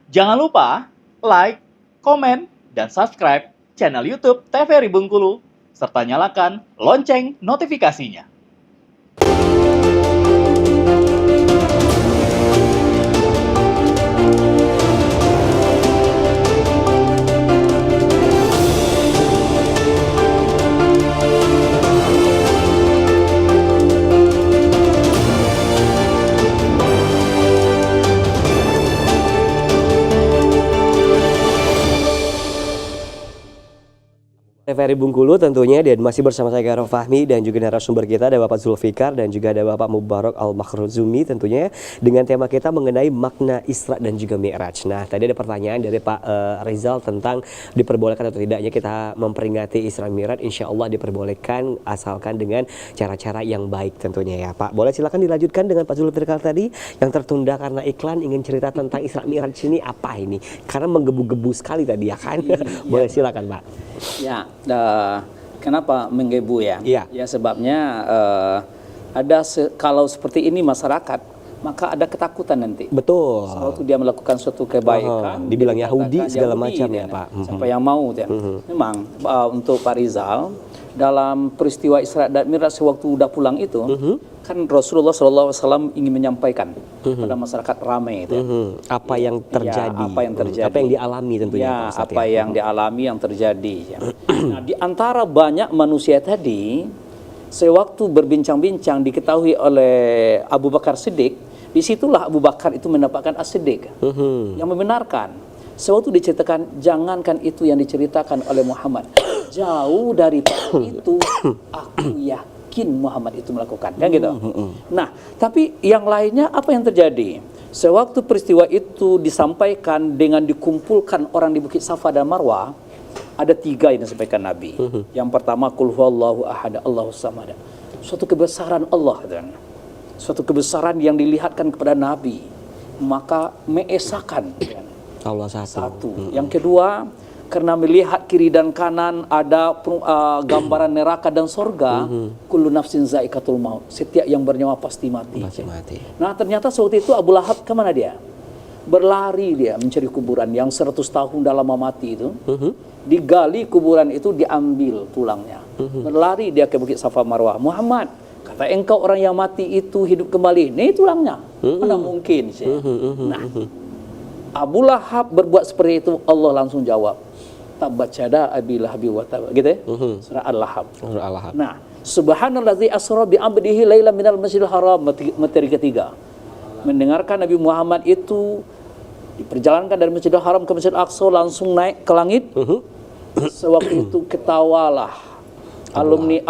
Jangan lupa like, komen, dan subscribe channel YouTube TVRI Bengkulu, serta nyalakan lonceng notifikasinya. TVRI Bengkulu tentunya, dan masih bersama saya Garo Fahmi dan juga narasumber kita ada Bapak Zulfikar dan juga ada Bapak Mubarak Al-Makhrzumi tentunya, dengan tema kita mengenai makna Isra dan juga Mi'raj. Nah, tadi ada pertanyaan dari Pak Rizal tentang diperbolehkan atau tidaknya kita memperingati Isra Mi'raj. Insya Allah diperbolehkan asalkan dengan cara-cara yang baik tentunya ya Pak. Boleh silakan dilanjutkan dengan Pak Zulfikar tadi yang tertunda karena iklan, ingin cerita tentang Isra Mi'raj ini apa ini? Karena menggebu-gebu sekali tadi ya kan. Boleh silakan Pak. Ya, kenapa menggebu ya? Iya. Ya sebabnya kalau seperti ini masyarakat, maka ada ketakutan nanti. Betul. Waktu dia melakukan suatu kebaikan, dibilang dia Yahudi dikatakan segala Yahudi, macam ya, ya Pak. Siapa yang mau ya? Memang untuk Pak Rizal dalam peristiwa Isra dan Mi'raj sewaktu udah pulang itu, kan Rasulullah SAW ingin menyampaikan pada masyarakat ramai itu. Apa yang terjadi? Ya, apa yang terjadi? Apa yang dialami tentunya Ya, Pak Ustadz, apa ya? yang dialami yang terjadi. Ya. Nah, di antara banyak manusia tadi, sewaktu berbincang-bincang diketahui oleh Abu Bakar Siddiq, disitulah Abu Bakar itu mendapatkan as-Siddiq yang membenarkan. Sewaktu diceritakan, jangankan itu yang diceritakan oleh Muhammad, jauh dari itu aku yakin Muhammad itu melakukan, kan gitu. Nah, tapi yang lainnya apa yang terjadi? Sewaktu peristiwa itu disampaikan dengan dikumpulkan orang di Bukit Safa dan Marwah, ada 3 yang disampaikan Nabi. Yang pertama, Qul huwallahu ahad, Allahus samad. Suatu kebesaran Allah, dan suatu kebesaran yang dilihatkan kepada Nabi, maka mengesahkan Allah satu. Yang kedua, karena melihat kiri dan kanan ada gambaran neraka dan sorga, kullu nafsin zaikatul maut, setiap yang bernyawa pasti mati. Nah, ternyata waktu itu Abu Lahab kemana dia? Berlari dia mencari kuburan yang 100 tahun dah lama mati itu. Digali kuburan itu, diambil tulangnya. Berlari dia ke Bukit Safa Marwah. Muhammad, kata engkau orang yang mati itu hidup kembali. Ini tulangnya. Mana mungkin sih? Nah, Abu Lahab berbuat seperti itu, Allah langsung jawab, tabbat yada abi lahabi wa tab, gitu ya? Surah Al-Lahab. Nah, subhanallazi asra bi 'abdihi lailan minal masjidil haram, materi ketiga. Mendengarkan Nabi Muhammad itu diperjalankan dari Masjidil Haram ke Masjidil Aqsa, langsung naik ke langit. Sewaktu itu ketawalah alumni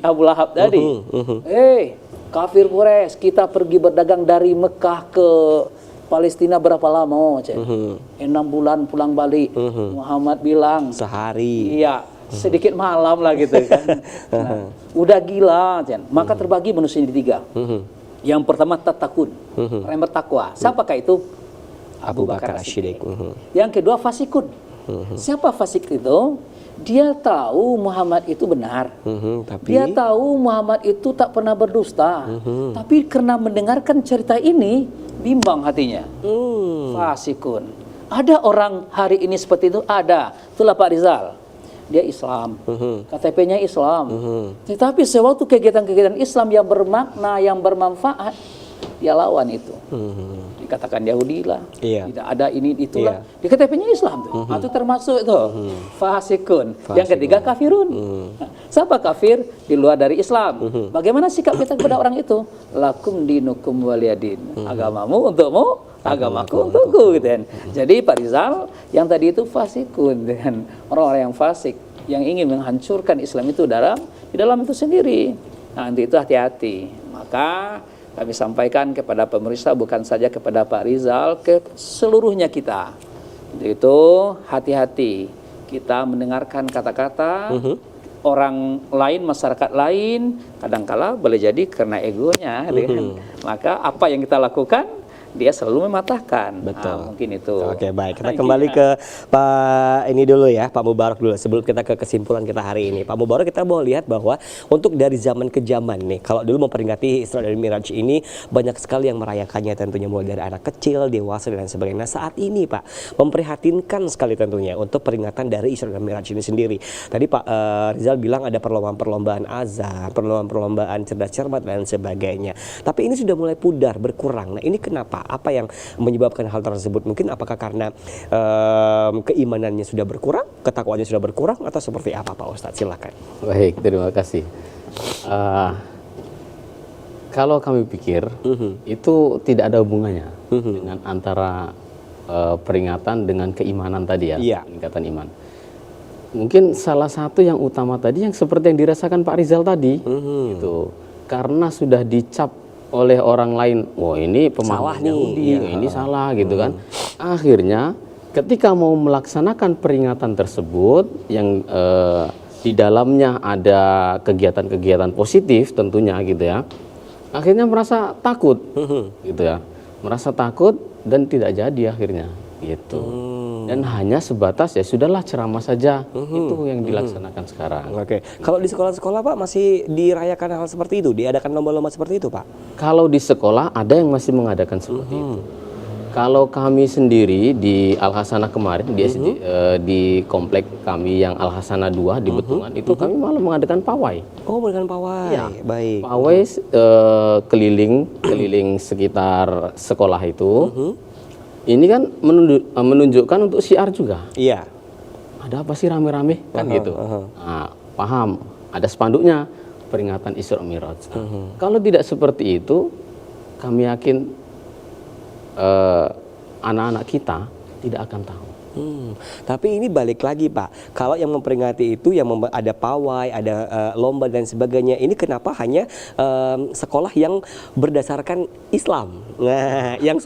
Abu Lahab tadi. Hei, kafir Quraisy, kita pergi berdagang dari Mekah ke Palestina berapa lama? 6 bulan pulang balik. Muhammad bilang sehari. Iya, sedikit malam lah gitu kan. Nah, udah gila, maka terbagi manusia ini 3. Yang pertama tatakun, orang yang bertakwa. Siapakah itu? Abu Bakar As-Siddiq. Yang kedua fasikun. Siapa fasik itu? Dia tahu Muhammad itu benar. Dia tahu Muhammad itu tak pernah berdusta. Tapi karena mendengarkan cerita ini, bimbang hatinya. Fasikun. Ada orang hari ini seperti itu? Ada. Itulah Pak Rizal. Dia Islam. KTP-nya Islam. Tetapi sewaktu kegiatan-kegiatan Islam yang bermakna, yang bermanfaat, dia lawan itu. Dikatakan Yahudi lah. Tidak ada ini itulah. Di KTP-nya Islam tuh. Itu termasuk itu. Fasikun. Yang ketiga kafirun. Siapa kafir? Di luar dari Islam. Bagaimana sikap kita kepada orang itu? Lakum dinukum waliyadin. Agamamu untukmu, agamaku untukku, gitu kan. Jadi Pak Rizal yang tadi itu fasikun, dengan orang-orang yang fasik yang ingin menghancurkan Islam itu di dalam itu sendiri. Nah, nanti itu hati-hati. Maka kami sampaikan kepada pemirsa, bukan saja kepada Pak Rizal, ke seluruhnya kita. Itu hati-hati kita mendengarkan kata-kata orang lain, masyarakat lain, kadangkala boleh jadi karena egonya. Maka apa yang kita lakukan dia selalu mematahkan. Betul. Mungkin itu. Oke, baik. Kita kembali ke Pak ini dulu ya, Pak Mubarak dulu. Sebelum kita ke kesimpulan kita hari ini, Pak Mubarak, kita mau lihat bahwa untuk dari zaman ke zaman nih, kalau dulu memperingati Isra dan Mi'raj ini banyak sekali yang merayakannya, tentunya mulai dari anak kecil, dewasa dan sebagainya. Nah, saat ini Pak, memprihatinkan sekali tentunya untuk peringatan dari Isra dan Mi'raj ini sendiri. Tadi Pak Rizal bilang ada perlombaan-perlombaan azan, perlombaan-perlombaan cerdas cermat dan sebagainya. Tapi ini sudah mulai pudar, berkurang. Nah, ini kenapa? Apa yang menyebabkan hal tersebut? Mungkin apakah karena keimanannya sudah berkurang, ketakwaannya sudah berkurang, atau seperti apa Pak Ustadz? Silakan. Baik, terima kasih. Kalau kami pikir itu tidak ada hubungannya dengan antara peringatan dengan keimanan tadi ya, Iya. peningkatan iman. Mungkin salah satu yang utama tadi yang seperti yang dirasakan Pak Rizal tadi, itu karena sudah dicap oleh orang lain, wah ini Salah pemahaman nih, Yahudi, iya. ini salah gitu kan. Akhirnya ketika mau melaksanakan peringatan tersebut yang di dalamnya ada kegiatan-kegiatan positif tentunya gitu ya, akhirnya merasa takut gitu ya, merasa takut dan tidak jadi akhirnya gitu. Dan hanya sebatas ya sudahlah ceramah saja, itu yang dilaksanakan sekarang. Oke. Kalau di sekolah-sekolah Pak masih dirayakan hal seperti itu, diadakan lomba-lomba seperti itu Pak? Kalau di sekolah ada yang masih mengadakan seperti itu. Kalau kami sendiri di Al Hasanah kemarin di komplek kami yang Al Hasanah 2 di Betungan itu kami malah mengadakan pawai. Oh, mengadakan pawai. Iya. Baik. Pawai keliling sekitar sekolah itu. Ini kan menunjukkan untuk syiar juga. Iya. Ada apa sih rame-rame kan gitu. Nah, paham, ada spanduknya peringatan Isra Mi'raj. Kalau tidak seperti itu, kami yakin anak-anak kita tidak akan tahu. Tapi ini balik lagi Pak, kalau yang memperingati itu yang ada pawai, ada lomba dan sebagainya, ini kenapa hanya sekolah yang berdasarkan Islam? Nah, yang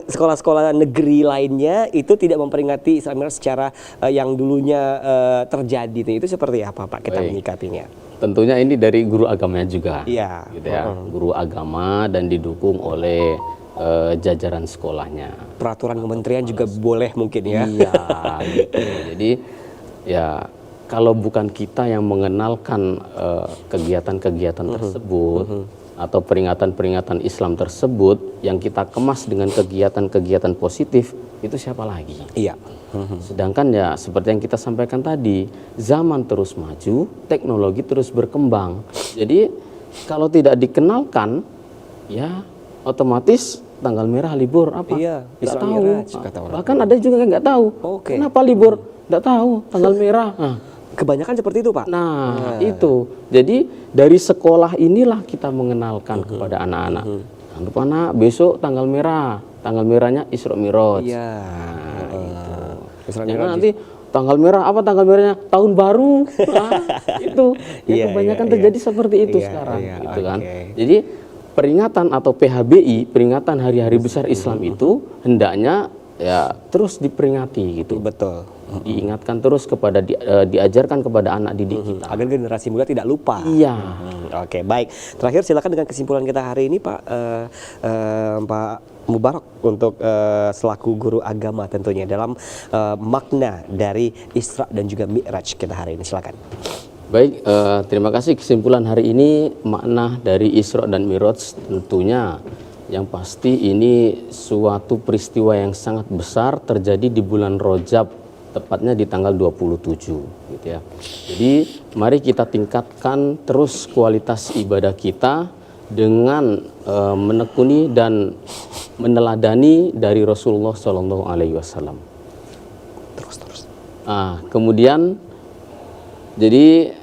sekolah-sekolah negeri lainnya itu tidak memperingati Isra Mi'raj secara yang dulunya terjadi. Itu seperti apa Pak kita Baik. menyikapinya? Tentunya ini dari guru agamanya juga, Iya. gitu ya, guru agama dan didukung oleh jajaran sekolahnya. Peraturan kementerian juga boleh mungkin ya? Iya, gitu. Jadi ya kalau bukan kita yang mengenalkan kegiatan-kegiatan tersebut atau peringatan-peringatan Islam tersebut yang kita kemas dengan kegiatan-kegiatan positif, itu siapa lagi? Iya. Sedangkan ya seperti yang kita sampaikan tadi, zaman terus maju, teknologi terus berkembang. Jadi kalau tidak dikenalkan, ya otomatis tanggal merah libur apa? Iya, nggak Isra tahu. Mi'raj, kata orang. Bahkan ada juga yang nggak tahu. Oke. Kenapa libur? Nggak tahu. Tanggal merah. Nah, Kebanyakan seperti itu Pak? nah, itu. Jadi dari sekolah inilah kita mengenalkan kepada anak-anak. Jangan lupa nak, besok tanggal merah. Tanggal merahnya Isra Mi'raj. Iya. Isra Jangan Mi'raj. nanti tanggal merah apa tanggal merahnya tahun baru. Nah, itu yang Iya, kebanyakan iya, terjadi iya. seperti itu Iya, sekarang, iya, gitu kan. oke. Jadi peringatan atau PHBI, peringatan hari-hari besar Islam itu hendaknya ya terus diperingati gitu. Betul. Diingatkan terus kepada diajarkan kepada anak didik kita. Agar generasi muda tidak lupa. Iya. Oke, baik. Terakhir silakan dengan kesimpulan kita hari ini Pak Pak Mubarak untuk selaku guru agama tentunya dalam makna dari Isra dan juga Mi'raj kita hari ini. Silakan. Baik, terima kasih. Kesimpulan hari ini makna dari Isra dan Mi'raj tentunya yang pasti ini suatu peristiwa yang sangat besar terjadi di bulan Rajab, tepatnya di tanggal 27 gitu ya. Jadi mari kita tingkatkan terus kualitas ibadah kita dengan menekuni dan meneladani dari Rasulullah Shallallahu Alaihi Wasallam. Terus. Kemudian jadi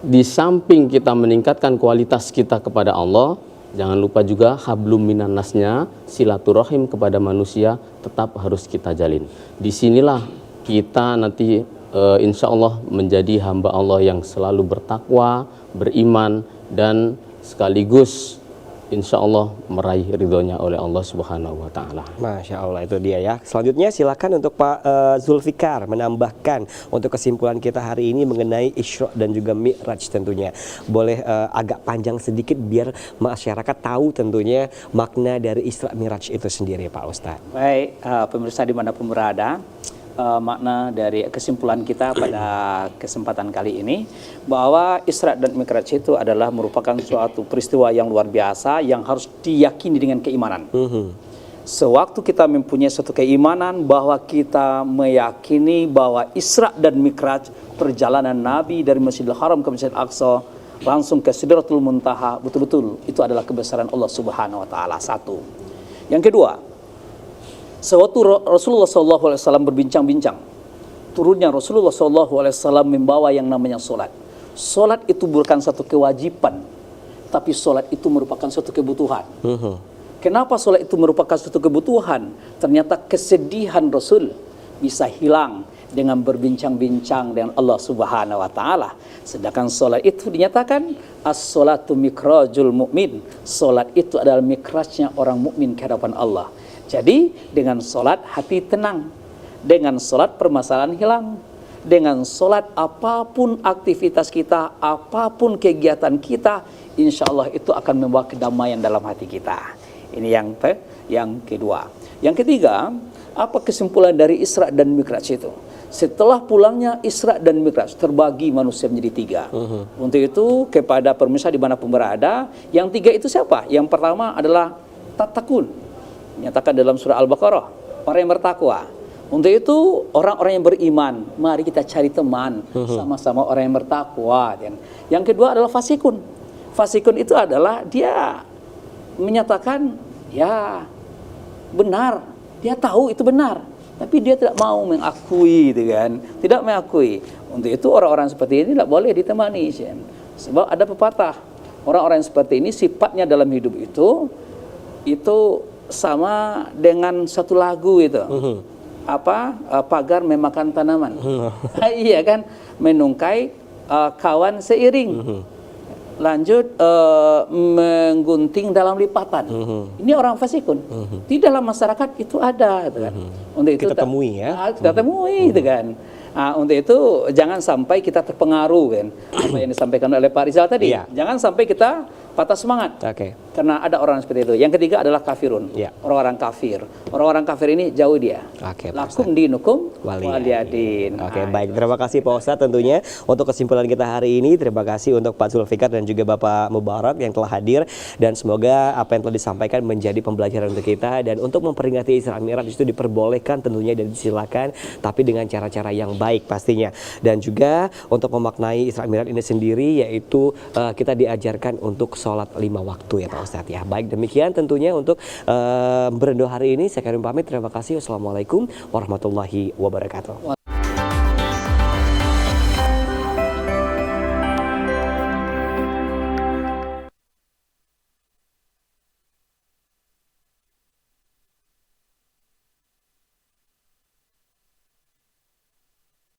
di samping kita meningkatkan kualitas kita kepada Allah, jangan lupa juga hablum minan nasnya, silaturahim kepada manusia tetap harus kita jalin. Disinilah kita nanti insya Allah menjadi hamba Allah yang selalu bertakwa, beriman, dan sekaligus insya Allah meraih ridhonya oleh Allah Subhanahu wa Ta'ala. Masya Allah, itu dia ya. Selanjutnya silakan untuk Pak Zulfikar menambahkan untuk kesimpulan kita hari ini mengenai Isra dan juga Mi'raj tentunya. Boleh agak panjang sedikit biar masyarakat tahu tentunya makna dari Isra Mi'raj itu sendiri Pak Ustadz. Baik, pemirsa dimanapun berada, makna dari kesimpulan kita pada kesempatan kali ini bahwa Isra dan Mi'raj itu adalah merupakan suatu peristiwa yang luar biasa yang harus diyakini dengan keimanan. Sewaktu kita mempunyai suatu keimanan bahwa kita meyakini bahwa Isra dan Mi'raj, perjalanan Nabi dari Masjidil Haram ke Masjidil Aqsa langsung ke Sidratul Muntaha, betul-betul itu adalah kebesaran Allah Subhanahu wa Ta'ala. Satu. Yang kedua, sewaktu Rasulullah SAW berbincang-bincang, turunnya Rasulullah SAW membawa yang namanya solat. Solat itu bukan satu kewajiban, tapi solat itu merupakan suatu kebutuhan. Kenapa solat itu merupakan suatu kebutuhan? Ternyata kesedihan Rasul bisa hilang dengan berbincang-bincang dengan Allah Subhanahu wa Ta'ala. Sedangkan solat itu dinyatakan as-salatu mikrajul mu'min. Solat itu adalah mikrajnya orang mukmin ke hadapan Allah. Jadi dengan solat hati tenang, dengan solat permasalahan hilang, dengan solat apapun aktivitas kita, apapun kegiatan kita, insya Allah itu akan membawa kedamaian dalam hati kita. Ini yang kedua. Yang ketiga, apa kesimpulan dari Isra dan Mi'raj itu? Setelah pulangnya Isra dan Mi'raj terbagi manusia menjadi tiga. Untuk itu kepada pemirsa dimanapun berada, yang tiga itu siapa? Yang pertama adalah tatakun. Nyatakan dalam surah Al-Baqarah, orang yang bertakwa. Untuk itu orang-orang yang beriman, mari kita cari teman sama-sama orang yang bertakwa. Yang kedua adalah fasikun. Fasikun itu adalah dia menyatakan ya benar, dia tahu itu benar, tapi dia tidak mau mengakui, gitu kan? Tidak mengakui. Untuk itu orang-orang seperti ini tidak boleh ditemani, sebab ada pepatah, orang-orang seperti ini sifatnya dalam hidup itu sama dengan satu lagu itu. Pagar memakan tanaman. Iya kan, menungkai kawan seiring. Lanjut menggunting dalam lipatan. Ini orang fasikun. Di dalam masyarakat itu ada, gitu kan. Untuk itu Kita temui ya. Kita temui, gitu kan. Untuk itu jangan sampai kita terpengaruh kan apa yang disampaikan oleh Pak Rizal tadi. Jangan sampai kita patah semangat. Karena ada orang seperti itu. Yang ketiga adalah kafirun. Orang-orang kafir. Orang-orang kafir ini jauh dia. Lakum dinukum waliyadin. Baik. Terima kasih Pak Ustadz tentunya untuk kesimpulan kita hari ini. Terima kasih untuk Pak Zulfikar dan juga Bapak Mubarak yang telah hadir, dan semoga apa yang telah disampaikan menjadi pembelajaran untuk kita, dan untuk memperingati Isra Mi'raj itu diperbolehkan tentunya dan disilakan, tapi dengan cara-cara yang baik pastinya. Dan juga untuk memaknai Isra Mi'raj ini sendiri yaitu kita diajarkan untuk sholat 5 waktu ya Pak Ustadz ya. Baik, demikian tentunya untuk Berendo hari ini. Saya Karim pamit. Terima kasih. Wassalamualaikum warahmatullahi wabarakatuh.